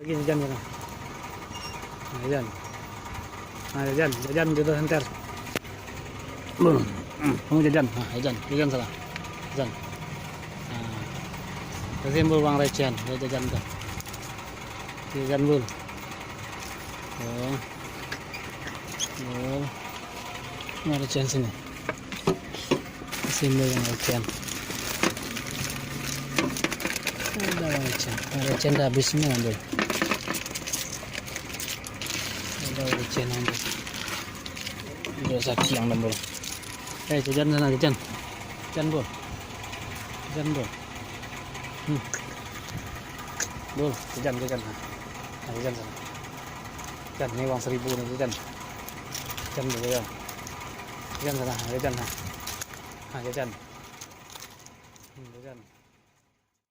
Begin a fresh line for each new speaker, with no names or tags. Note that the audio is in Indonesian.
Lagi jajan sana. Nah, jajan. Nah, jajan, jajan dito center. Belum. Kamu jajan. Nah, jajan, jajan sana. Jajan. Nah, kesimpul Bang Recian, dia jajan tuh. Jajan bul. Oh. Oh. Bang Recian sini. Kesimpul Bang Recian. Ada Bang Recian. Bang Recian udah habis semua ambil. Ada Bang Recian ambil. Udah saksi yang ambil. Jajan sana, jajan. Jajan bul. Jajan bul. Bul, jajan, jajan. Nah, jajan sana. Jajan, ini uang 1000 nih, jajan. Jajan dulu ya. Jajan sana, jajan. Nah, jajan.